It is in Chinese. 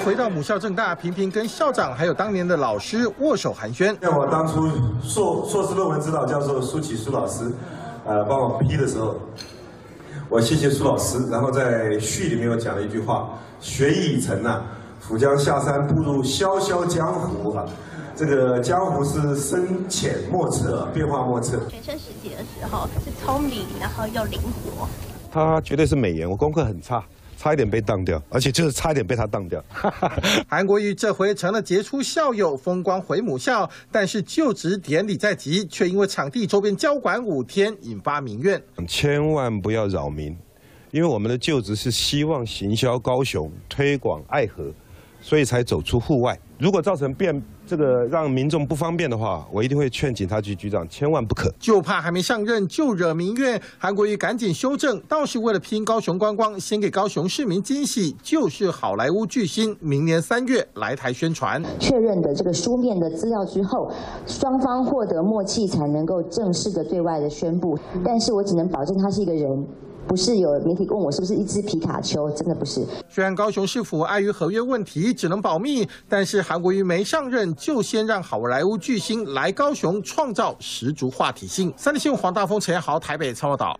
回到母校政大，频频跟校长还有当年的老师握手寒暄。像我当初硕士论文指导教授苏启苏老师，帮我批的时候，我谢谢苏老师。然后在序里面有讲了一句话：学艺已成啊，甫将下山步入潇潇江湖啊。这个江湖是深浅莫测，变化莫测。学生时期的时候是聪明，然后又灵活。他绝对是美颜，我功课很差。 差一点被当掉，而且就是差一点被他当掉。韩国瑜这回成了杰出校友，风光回母校，但是就职典礼在即，却因为场地周边交管5天，引发民怨。千万不要扰民，因为我们的就职是希望行销高雄、推广爱河，所以才走出户外。如果造成让民众不方便的话，我一定会劝警察局局长千万不可。就怕还没上任就惹民怨，韩国瑜赶紧修正，倒是为了拼高雄观光，先给高雄市民惊喜，就是好莱坞巨星明年3月来台宣传。确认的这个书面的资料之后，双方获得默契，才能够正式的对外的宣布。但是我只能保证他是一个人。 不是有媒体问我是不是一只皮卡丘，真的不是。虽然高雄市府碍于合约问题只能保密，但是韩国瑜没上任就先让好莱坞巨星来高雄，创造十足话题性。3立新闻黄大丰、陈彦豪台北参报道。